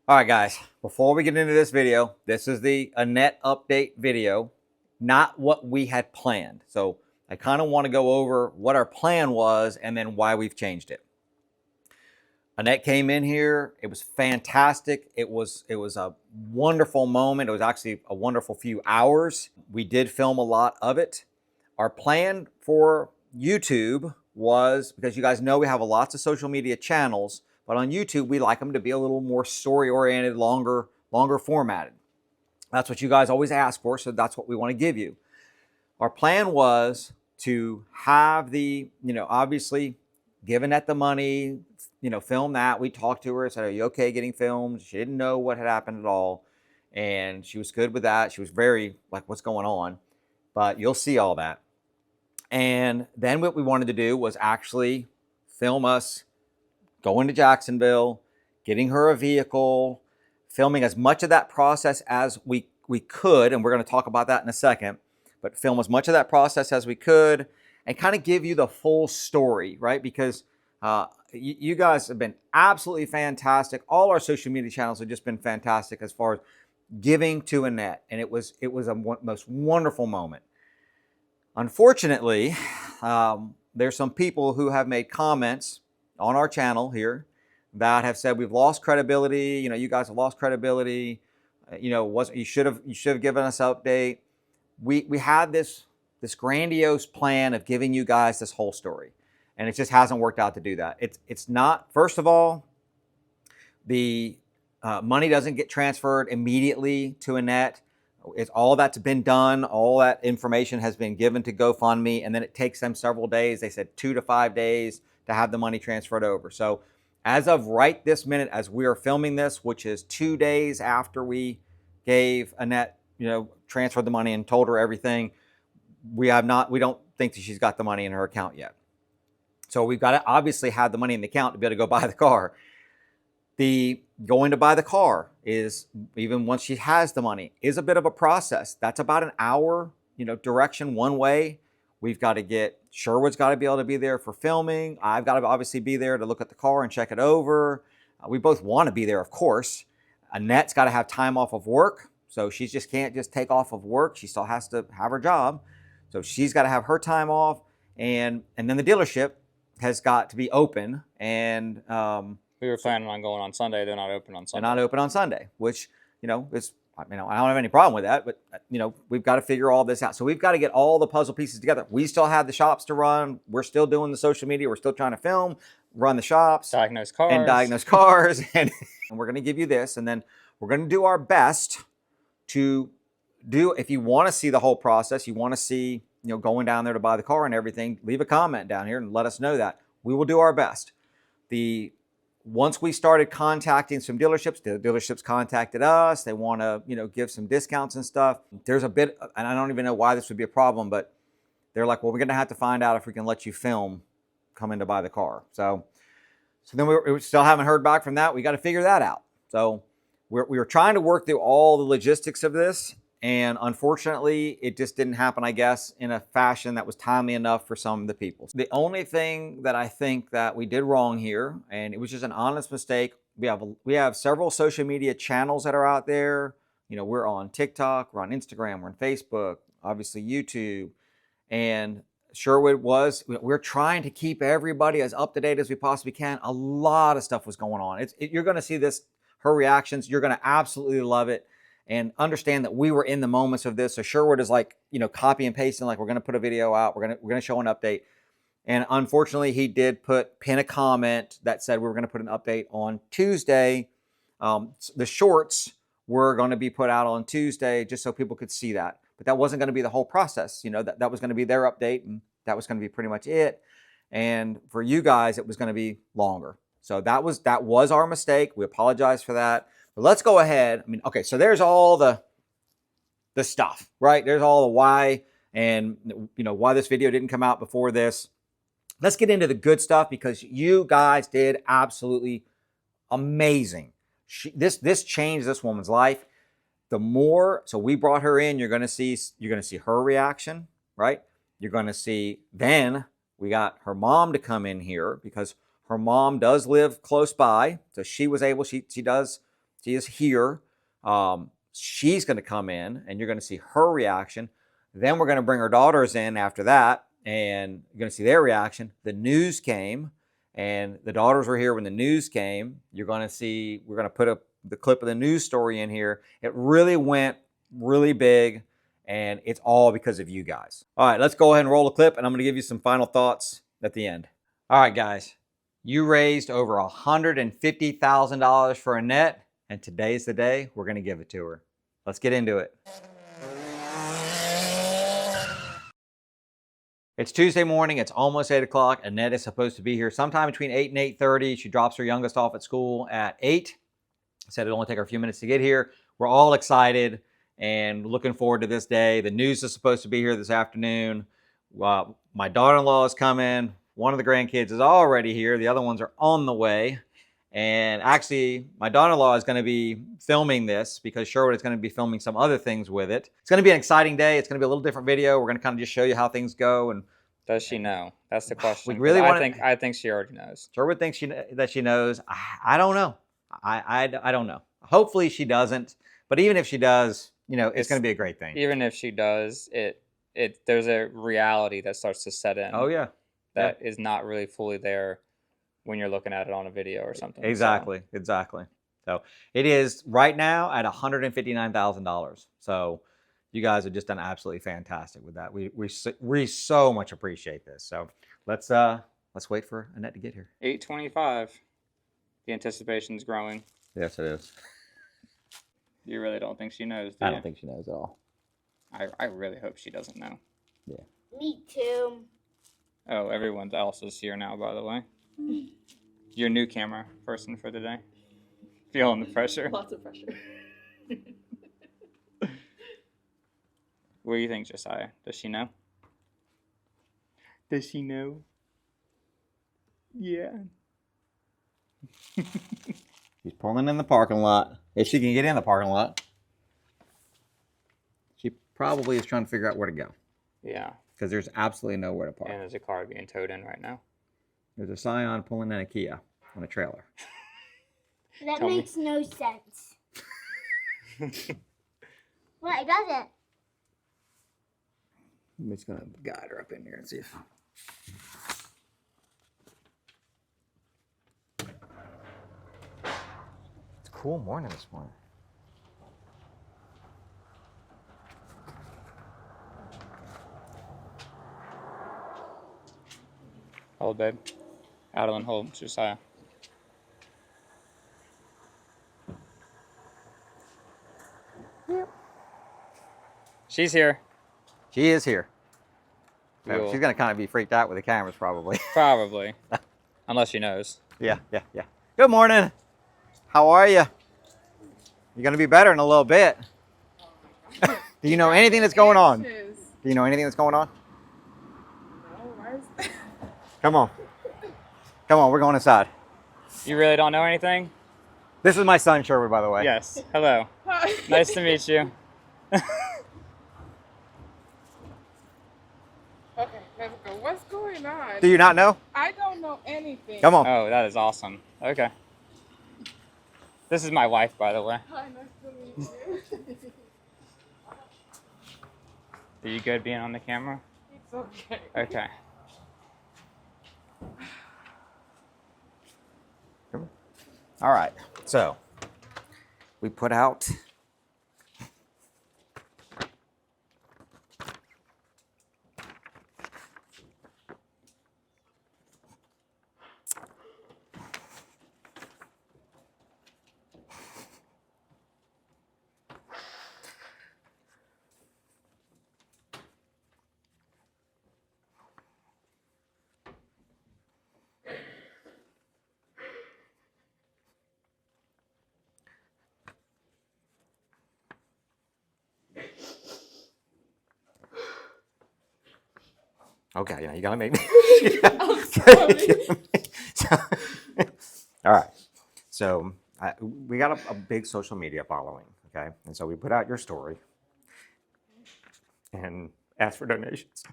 All right, guys, before we get into this video, this is the Annette update video, not what we had planned. So I kind of want to go over what our plan was and then why we've changed it. Annette came in here. It was fantastic. It was a wonderful moment. It was actually a wonderful few hours. We did film a lot of it. Our plan for YouTube was, because you guys know we have lots of social media channels, but on YouTube we like them to be a little more story oriented, longer formatted. That's what you guys always ask for, so that's what we want to give you. Our plan was to have obviously give Annette the money, film that. We talked to her, said, "Are you okay getting filmed?" She didn't know what had happened at all, and she was good with that. She was very like, "What's going on?" But you'll see all that. And then what we wanted to do was actually film us going to Jacksonville, getting her a vehicle, filming as much of that process as we could, and we're going to talk about that in a second, but film as much of that process as we could and kind of give you the full story, right? Because you guys have been absolutely fantastic. All our social media channels have just been fantastic as far as giving to Annette, and it was a most wonderful moment. Unfortunately, there's some people who have made comments on our channel here that have said we've lost credibility. You guys have lost credibility. You should have given us an update. We had this grandiose plan of giving you guys this whole story, and it just hasn't worked out to do that. It's not. First of all, the money doesn't get transferred immediately to Annette. It's all that's been done. All that information has been given to GoFundMe, and then it takes them several days. They said 2 to 5 days to have the money transferred over. So as of right this minute, as we are filming this, which is 2 days after we gave Annette, transferred the money and told her everything, we don't think that she's got the money in her account yet. So we've got to obviously have the money in the account to be able to go buy the car. The going to buy the car is, even once she has the money, is a bit of a process. That's about an hour, direction one way. We've got to get, Sherwood's got to be able to be there for filming. I've got to obviously be there to look at the car and check it over. We both want to be there, of course. Annette's got to have time off of work. So she just can't just take off of work. She still has to have her job. So she's got to have her time off. And then the dealership has got to be open. And we were planning on going on Sunday. They're not open on Sunday. They're not open on Sunday, which, is, I don't have any problem with that, but, we've got to figure all this out. So we've got to get all the puzzle pieces together. We still have the shops to run. We're still doing the social media. We're still trying to film, run the shops. Diagnose cars. And diagnose cars. And we're going to give you this. And then we're going to do our best to do, if you want to see the whole process, you want to see, going down there to buy the car and everything, leave a comment down here and let us know that. We will do our best. Once we started contacting some dealerships, the dealerships contacted us. They want to, give some discounts and stuff. There's a bit, and I don't even know why this would be a problem, but they're like, well, we're going to have to find out if we can let you film coming to buy the car. So then we still haven't heard back from that. We got to figure that out. So we were trying to work through all the logistics of this. And unfortunately, it just didn't happen, I guess, in a fashion that was timely enough for some of the people. The only thing that I think that we did wrong here, and it was just an honest mistake, we have several social media channels that are out there. We're on TikTok, we're on Instagram, we're on Facebook, obviously YouTube. And Sherwood we're trying to keep everybody as up to date as we possibly can. A lot of stuff was going on. You're going to see her reactions. You're going to absolutely love it. And understand that we were in the moments of this. So Sherwood is like, copy and pasting, like, we're going to put a video out. We're going to show an update. And unfortunately, he did pin a comment that said we were going to put an update on Tuesday. The shorts were going to be put out on Tuesday just so people could see that. But that wasn't going to be the whole process. That was going to be their update, and that was going to be pretty much it. And for you guys, it was going to be longer. So that was our mistake. We apologize for that. But let's go ahead. Okay, so there's all the stuff, right? There's all the why and, why this video didn't come out before this. Let's get into the good stuff, because you guys did absolutely amazing. This changed this woman's life. So we brought her in. You're going to see her reaction, right? You're going to see, then we got her mom to come in here, because her mom does live close by. So she was able, she does She is here. She's going to come in, and you're going to see her reaction. Then we're going to bring her daughters in after that, and you're going to see their reaction. The news came, and the daughters were here when the news came. You're going to see, we're going to put the clip of the news story in here. It really went really big, and it's all because of you guys. All right, let's go ahead and roll the clip, and I'm going to give you some final thoughts at the end. All right, guys, you raised over $150,000 for Annette, and today's the day we're going to give it to her. Let's get into it. It's Tuesday morning. It's almost 8 o'clock. Annette is supposed to be here sometime between 8 and 8:30. She drops her youngest off at school at 8. Said it'll only take her a few minutes to get here. We're all excited and looking forward to this day. The news is supposed to be here this afternoon. My daughter-in-law is coming. One of the grandkids is already here. The other ones are on the way. And actually, my daughter-in-law is going to be filming this because Sherwood is going to be filming some other things with it. It's going to be an exciting day. It's going to be a little different video. We're going to kind of just show you how things go. And does she know? That's the question. We really I think she already knows. Sherwood thinks that she knows. I don't know. I don't know. Hopefully she doesn't. But even if she does, it's going to be a great thing. Even if she does, there's a reality that starts to set in. Oh yeah. That is not really fully there when you're looking at it on a video or something. Exactly. So it is right now at $159,000. So you guys have just done absolutely fantastic with that. We so much appreciate this. So let's wait for Annette to get here. 8:25. The anticipation's growing. Yes, it is. You really don't think she knows, do you? I don't think she knows at all. I really hope she doesn't know. Yeah. Me too. Oh, everyone else is here now, by the way. Your new camera person for the day. Feeling the pressure? Lots of pressure. What do you think, Josiah? Does she know? Does she know? Yeah. She's pulling in the parking lot. If she can get in the parking lot. She probably is trying to figure out where to go. Yeah. Because there's absolutely nowhere to park. And there's a car being towed in right now. There's a Scion pulling in a Kia on a trailer. That Tell me. makes no sense. Well, it doesn't. I'm just going to guide her up in here and see if... It's a cool morning this morning. Hold, babe. Adeline, hold. Josiah. Yep. She's here. She is here. So Cool. she's going to kind of be freaked out with the cameras probably. Probably. Unless she knows. Yeah. Good morning. How are you? You're going to be better in a little bit. Do you know anything that's going on? Do you know anything that's going on? Come on. We're going inside. You really don't know anything? This is my son, Sherwood, by the way. Yes. Hello. Hi. Nice to meet you. Okay, let's go. What's going on? Do you not know? I don't know anything. Come on. Oh, that is awesome. Okay. This is my wife, by the way. Hi, nice to meet you. Are you good being on the camera? It's okay. Okay. All right. So we put out okay, you gotta make me. I'm sorry. All right. So we got a big social media following, okay? And so we put out your story and asked for donations.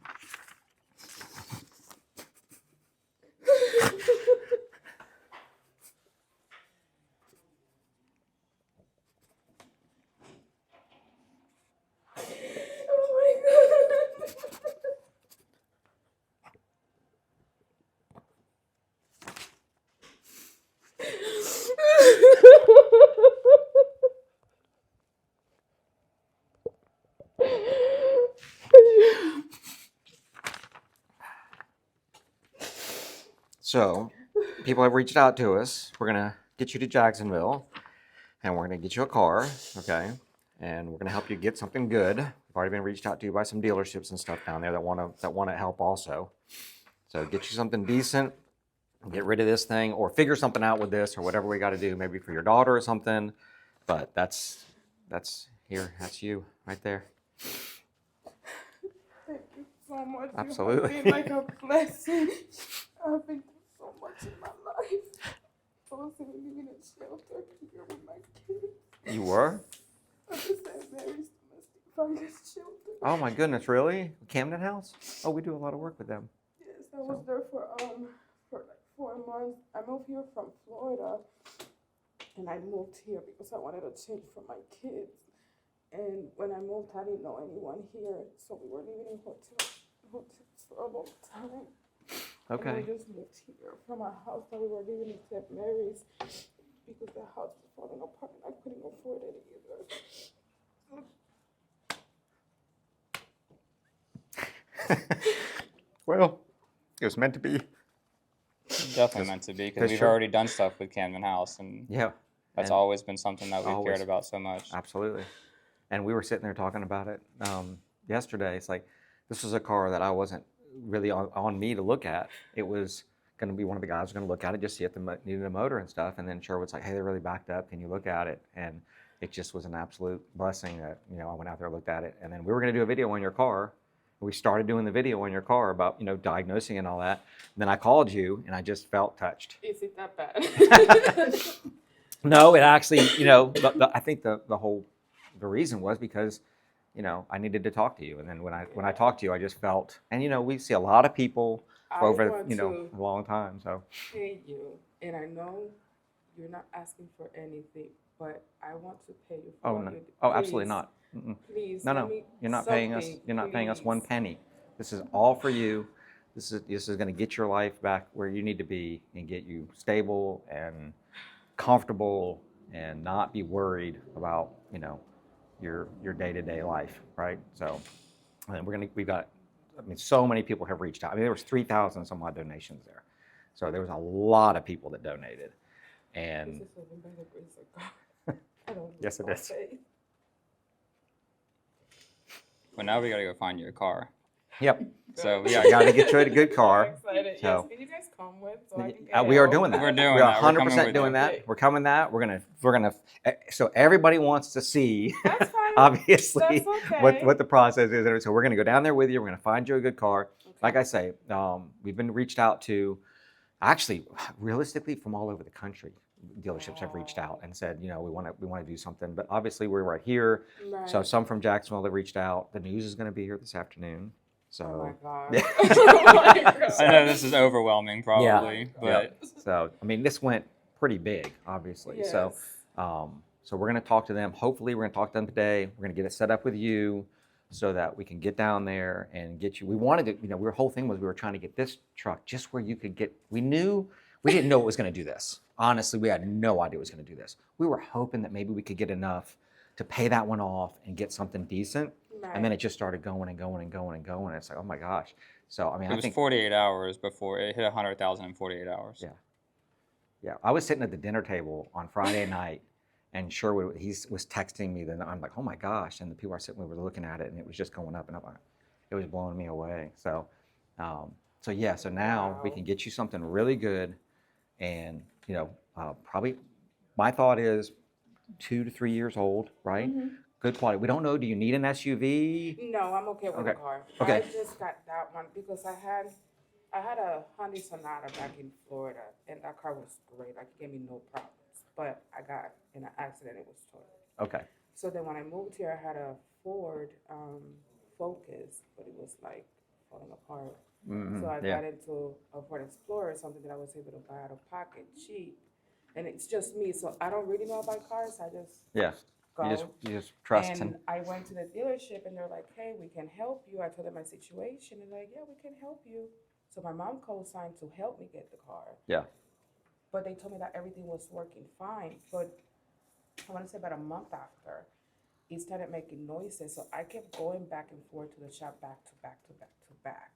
So, people have reached out to us. We're gonna get you to Jacksonville, and we're gonna get you a car, okay? And we're gonna help you get something good. We've already been reached out to by some dealerships and stuff down there that wanna help also. So get you something decent, get rid of this thing, or figure something out with this, or whatever we got to do, maybe for your daughter or something. But that's here. That's you right there. Thank you so much. Absolutely. You have been like a blessing. I've been through so much in my life. I was living in a shelter here with my kids. You were? At the St. Mary's Domestic Violence Shelter. Oh my goodness, really? Camden House? Oh, we do a lot of work with them. Yes, I was there for like 4 months. I moved here from Florida, and I moved here because I wanted a change for my kids. And when I moved, I didn't know anyone here, so we were living in hotels for a long time. Okay. And I just moved here from a house that we were living in St. Mary's because the house was falling apart and I couldn't afford it either. Well, it was meant to be. Definitely meant to be because That's we've true. already done stuff with Camden House, and Yeah. that's and- always been something that we've Always. cared about so much. Absolutely. And we were sitting there talking about it yesterday. It's like, this was a car that I wasn't really on me to look at. It was going to be one of the guys was going to look at it, just see if they needed a motor and stuff. And then Sherwood's like, hey, they're really backed up. Can you look at it? And it just was an absolute blessing that, I went out there and looked at it. And then we were going to do a video on your car. We started doing the video on your car about, diagnosing and all that. And then I called you and I just felt touched. Is it that bad? No, it actually, I think the reason was because, I needed to talk to you. And then when I talked to you, I just felt, and we see a lot of people I over, want to a long time. So pay you, and I know you're not asking for anything, but I want to pay you for what you did. absolutely Please, not. Mm-mm. Please, No, let no, me you're not paying us. something, You're not paying us one please. penny. This is all for you. This is going to get your life back where you need to be and get you stable and comfortable and not be worried about, your day-to-day life, right? So, and we've got, so many people have reached out. There was 3,000 some odd donations there. So there was a lot of people that donated. And This is living by the grace of God. I don't Yes, it know is. faith. But now we gotta go find your car. yep, So yeah, yeah, got to get you a good car. I'm excited. So- Yes, can you guys come with so I can get We are help? doing that. We're doing We are that. We're coming 100% with doing you. that. We're coming that. We're gonna. So everybody wants to see, That's fine. obviously, That's okay. what the process is. So we're gonna go down there with you. We're gonna find you a good car. Okay. Like I say, we've been reached out to, actually, realistically, from all over the country. Dealerships have reached out and said, we want to do something. But obviously, we're right here. So Right. some from Jacksonville have reached out. The news is going to be here this afternoon. So. Oh my God. Yeah. Oh my God. I know this is overwhelming, probably, but So, this went pretty big, obviously. So, Yes. so we're going to talk to them. Hopefully, we're going to talk to them today. We're going to get it set up with you so that we can get down there and get you. We wanted to, our whole thing was we were trying to get this truck just where you could get, we didn't know it was going to do this. Honestly, we had no idea it was going to do this. We were hoping that maybe we could get enough to pay that one off and get something decent. Right. And then it just started going and going and going and going. It's like, oh my gosh. So, it I was think 48 hours before it hit 100,000 in 48 hours. Yeah. Yeah, I was sitting at the dinner table on Friday night, and Sherwood, he was texting me. Then I'm like, oh my gosh! And the people we were looking at it, and it was just going up and up. It was blowing me away. So, so now we Wow. can get you something really good, and probably my thought is 2 to 3 years old, right? Mhm. Good quality. We don't know. Do you need an SUV? No, I'm okay with Okay. the car. Okay. I just got that one because I had a Hyundai Sonata back in Florida, and that car was great. Like, it gave me no problems. But I got in an accident; it was totaled. Okay. So then when I moved here, I had a Ford Focus, but it was like falling apart. Mhm, So I yeah. got into a Ford Explorer, something that I was able to buy out of pocket cheap. And it's just me, so I don't really know about cars. I just Yeah. go. You just trust And him. I went to the dealership and they're like, hey, we can help you. I told them my situation and they're like, yeah, we can help you. So my mom co-signed to help me get the car. Yeah. But they told me that everything was working fine. But I want to say about a month after, it started making noises. So I kept going back and forth to the shop back to back to back to back.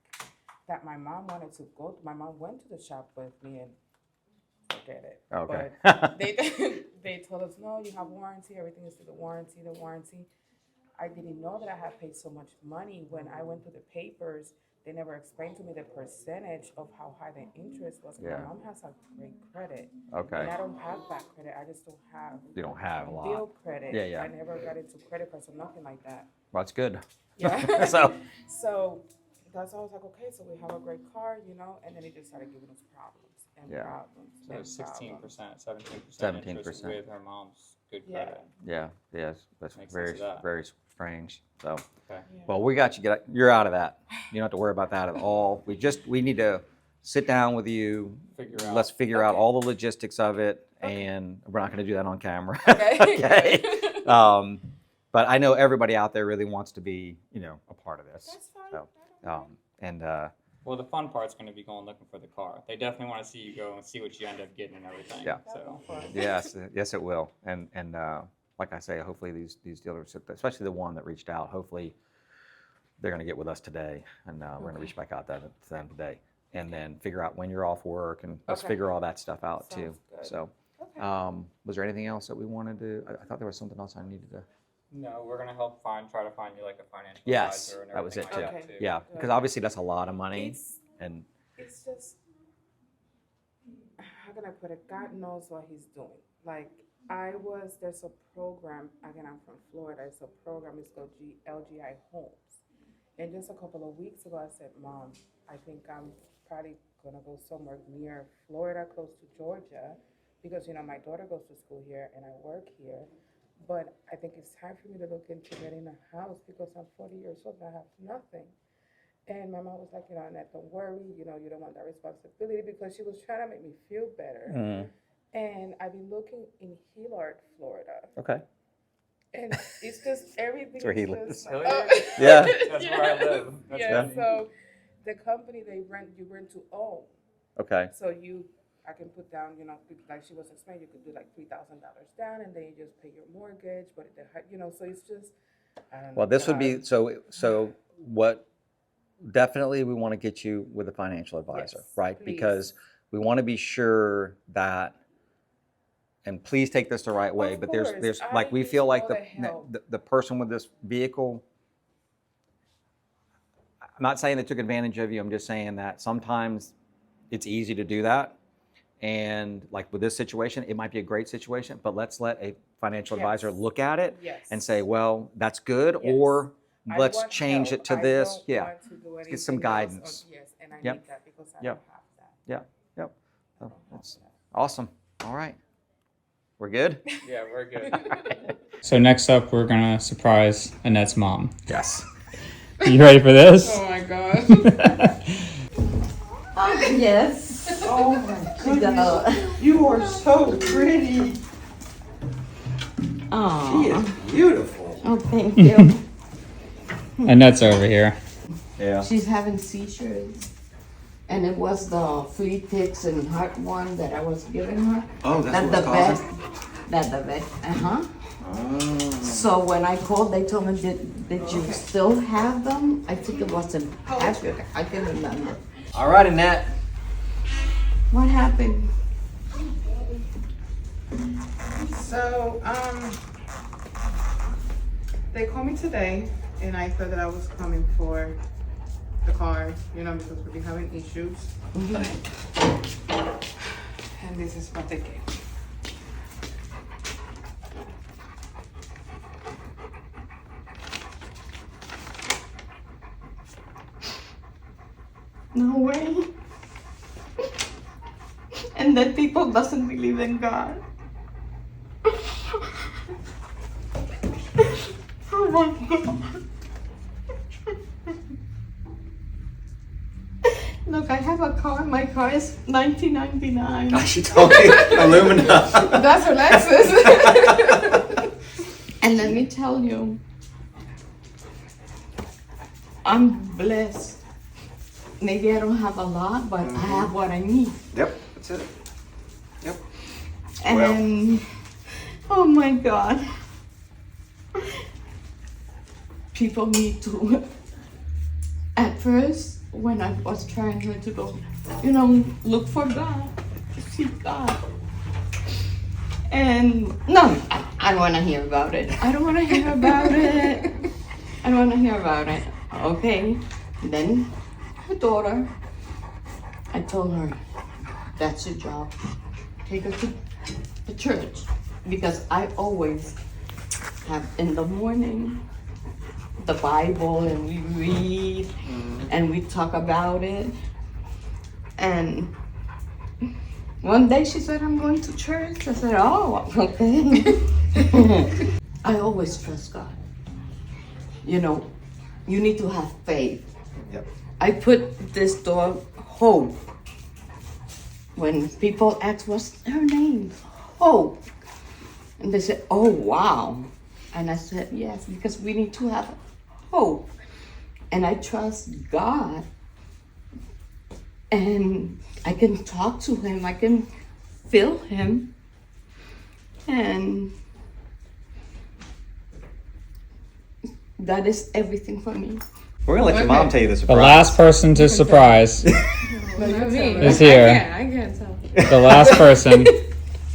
that my mom wanted to go. My mom went to the shop with me and forget it. Okay. But they told us, no, you have warranty. Everything is through the warranty. The warranty. I didn't know that I had paid so much money. When I went through the papers, they never explained to me the percentage of how high the interest was. Yeah. My mom has a great credit. Okay. And I don't have bad credit. I just don't have You don't have a lot. bill credit. Yeah, yeah. I never got into credit cards or nothing like that. Well, that's good. Yeah. So So that's why I was like, okay, so we have a great car, you know, and then it just started giving us problems and Yeah. problems. So and 16%, 17%, 17%. with her mom's good Yeah. credit. yeah, that's Makes sense very of that. very strange. So Okay. Yeah. well, we got you. You're out of that. You don't have to worry about that at all. We need to sit down with you. Figure out. Let's figure out Okay. all the logistics of it, Okay. and we're not going to do that on camera. Okay. Okay. But I know everybody out there really wants to be, a part of this. That's fine. So, I don't mind. and Well, the fun part's going to be going looking for the car. They definitely want to see you go and see what you end up getting and everything. Yeah. So, yes, it will. And like I say, hopefully these dealers, especially the one that reached out, hopefully they're going to get with us today, and we're going to reach back out to them today, and then figure out when you're off work, and let's Okay. figure all that stuff out too. Sounds good. So, Okay. was there anything else that we wanted to? I thought there was something else I needed to. no, we're going to help try to find you like a financial Yes, advisor and that was everything it like too. that too. Yeah, because obviously that's a lot of money, It's, and it's just, how can I put it? God knows what he's doing. Like, there's a program, again, I'm from Florida, it's a program, it's called LGI Homes. And just a couple of weeks ago, I said, Mom, I think I'm probably gonna go somewhere near Florida, close to Georgia, because, my daughter goes to school here and I work here. But I think it's time for me to look into getting a house because I'm 40 years old and I have nothing. And my mom was like, Annette, don't worry, you don't want that responsibility, because she was trying to make me feel better. And I've been looking in Hillard, Florida. okay. And it's just everything. That's where he is lives. just- Hilliard? Yeah. That's where I live. That's yeah. funny. So the company you rent to own. Okay. So I can put down, like she was explaining, you could do like $3,000 down, and then you just pay your mortgage. But so it's just, I don't know. Well, this would be God. so. What definitely we want to get you with a financial advisor, Yes, right? please. Because we want to be sure that. And please take this the right way, Of but course, there's I like we need feel like all the help. the person with this vehicle. I'm not saying they took advantage of you. I'm just saying that sometimes it's easy to do that. And like with this situation, it might be a great situation, but let's let a financial advisor Yes. look at it Yes. and say, well, that's good, Yes. or I let's want change help. it to I this. don't Yeah. want to do Let's get some anything else. guidance. Yes, and I Yep. need that because I Yep. don't have that. Yep. I So don't have that's that. awesome. All right. We're good? Yeah, we're good. So next up, we're going to surprise Annette's mom. Yes. You ready for this? Oh my god. Yes. Oh my She's gonna. goodness, you are so pretty. She Oh. is beautiful. Oh, thank you. Annette's over here. Yeah. She's having seizures, and it was the flea ticks and heart one that I was giving her. Oh, That the vet. That the vet. So when I called, they told me, did you still have them? I think it was in Africa. I can remember. All right, Annette. What happened? So, they called me today, and I thought that I was coming for the car, because we've been having issues. And this is what they gave. No way. And that people doesn't believe in God. Oh my God. Look, I have a car. My car is $19.99. She told me aluminum. That's her Lexus. And let me tell you, I'm blessed. Maybe I don't have a lot, but I have what I need. Yep, that's it. Yep. And oh my God, people need to. At first, when I was trying to go, look for God, seek God. And no, I don't want to hear about it. I don't want to hear about it. I don't want to hear about it. Okay. Then her daughter, I told her, that's your job. Take her to the church. Because I always have in the morning the Bible and we read and we talk about it. And one day she said, I'm going to church. I said, oh, okay. I always trust God. You need to have faith. Yep. I put this door Hope. When people ask, what's her name? Hope. And they said, oh, wow. And I said, yes, because we need to have hope. And I trust God. And I can talk to him. I can feel him. And that is everything for me. We're gonna let your mom tell you the The surprise. last person to surprise is here. I can't tell. The last person.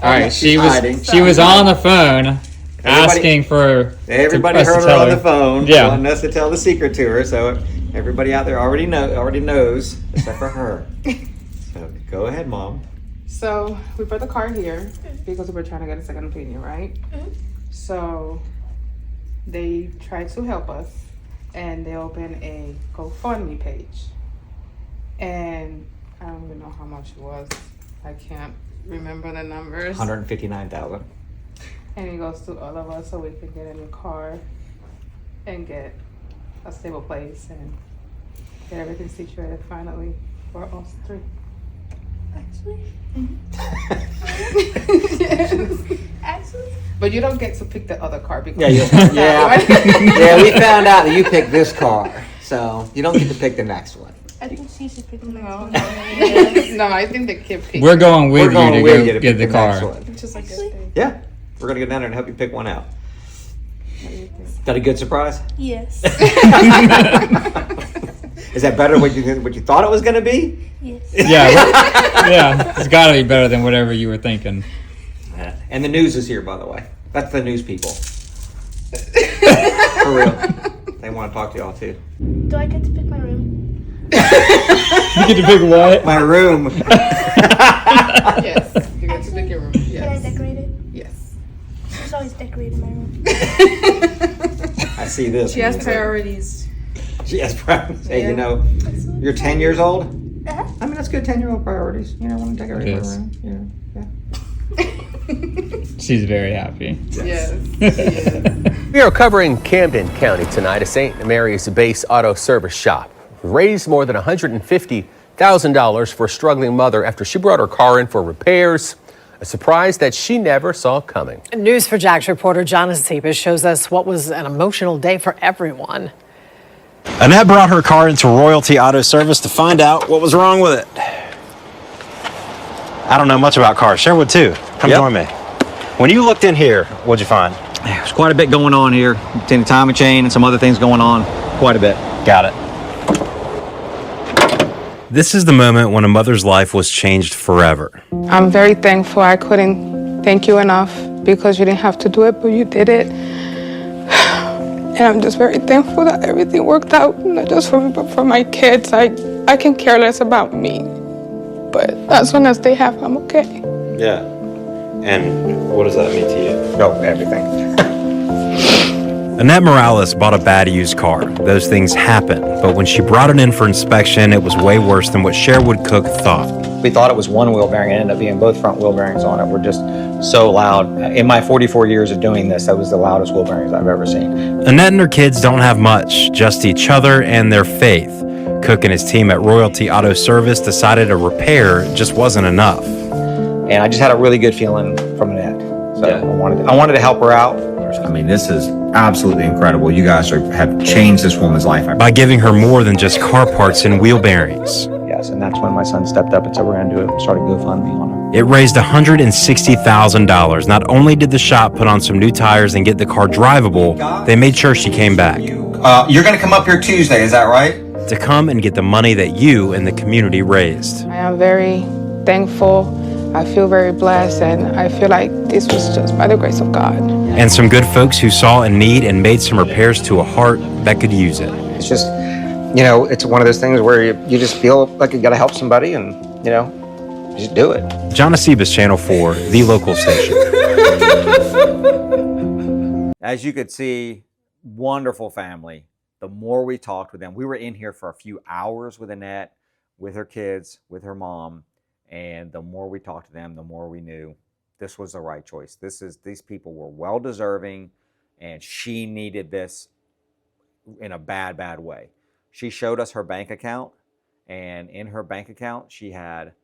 All right, she hiding. was on the phone asking for Everybody us to heard her tell on the phone. Yeah. Wanting us to tell the secret to her. So everybody out there already knows, except for her. So go ahead, Mom. So we brought the car here because we were trying to get a second opinion, right? So they tried to help us and they opened a GoFundMe page. And I don't even know how much it was. I can't remember the numbers. 159,000. And it goes to all of us so we can get a new car and get a stable place and get everything situated finally for us three. Actually, But you don't get to pick the other car because Yeah, we found out that you picked this car, so you don't get to pick the next one. I think she should pick the next No, one. no, I think the kid picked. We're going with We're going you to with go you to get pick the next car. one. Which is a good thing. Yeah. We're gonna go down there and help you pick one out. What do you think? Got a good surprise? Yes. Is that better than what you thought it was gonna be? Yes. Yeah, it's got to be better than whatever you were thinking. And the news is here, by the way. That's the news people. For real. They want to talk to y'all too. Do I get to pick my room? You get to pick what? My room. Yes, you get to pick your room. Can I Yes. decorate it? Yes. She's always decorated my room. I see this. She has priorities. She has priorities. Hey, Yeah. you're 10 years old? Uh-huh. I mean, that's good 10-year-old priorities. You know, want to decorate my Yes. room. Yeah. She's very happy. Yes. Yes. We are covering Camden County tonight. A St. Mary's Base auto service shop raised more than $150,000 for a struggling mother after she brought her car in for repairs. A surprise that she never saw coming. News for Jack's reporter John Cepas shows us what was an emotional day for everyone. Annette brought her car into Royalty Auto Service to find out what was wrong with it. I don't know much about cars. Sherwood too. Come join me. When you looked in here, what'd you find? There's quite a bit going on here. Between the timing chain and some other things going on. Quite a bit. Got it. This is the moment when a mother's life was changed forever. I'm very thankful. I couldn't thank you enough because you didn't have to do it, but you did it. And I'm just very thankful that everything worked out, not just for me, but for my kids. I can care less about me, but as long as they have, I'm okay. Yeah. And what does that mean to you? Oh, everything. Annette Morales bought a bad used car. Those things happen. But when she brought it in for inspection, it was way worse than what Sherwood Cook thought. We thought it was one wheel bearing. It ended up being both front wheel bearings on it. Were just so loud. In my 44 years of doing this, that was the loudest wheel bearings I've ever seen. Annette and her kids don't have much, just each other and their faith. Cook and his team at Royalty Auto Service decided a repair just wasn't enough. And I just had a really good feeling from Annette. So I wanted to help her out. I mean, this is absolutely incredible. You guys have changed this woman's life. By giving her more than just car parts and wheel bearings. Yes, and that's when my son stepped up and said, we're going to do it. We started GoFundMe on her. It raised $160,000. Not only did the shop put on some new tires and get the car drivable, they made sure she came back. You're going to come up here Tuesday, is that right? to come and get the money that you and the community raised. I am very thankful. I feel very blessed, and I feel like this was just by the grace of God. And some good folks who saw a need and made some repairs to a heart that could use it. It's just, you know, it's one of those things where you just feel like you got to help somebody, and, you know, just do it. John Acebas, Channel 4, the local station. As you could see, wonderful family. The more we talked with them, we were in here for a few hours with Annette, with her kids, with her mom, and the more we talked to them, the more we knew this was the right choice. These people were well deserving, and she needed this in a bad way. She showed us her bank account, and in her bank account, she had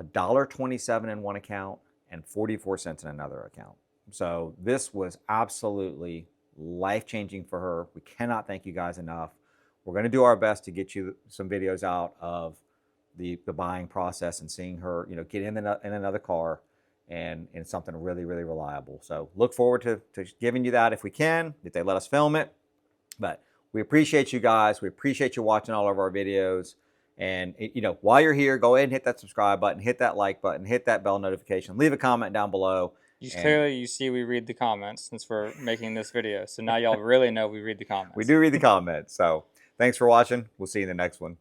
$1.27 in one account and 44 cents in another account. So this was absolutely life-changing for her. We cannot thank you guys enough. We're going to do our best to get you some videos out of the buying process and seeing her, you know, get in another car and in something really, really reliable. So look forward to giving you that if we can, if they let us film it. But we appreciate you guys. We appreciate you watching all of our videos. And, you know, while you're here, go ahead and hit that subscribe button, hit that like button, hit that bell notification, leave a comment down below. Clearly, you see we read the comments since we're making this video. So now y'all really know we read the comments. We do read the comments. So thanks for watching. We'll see you in the next one.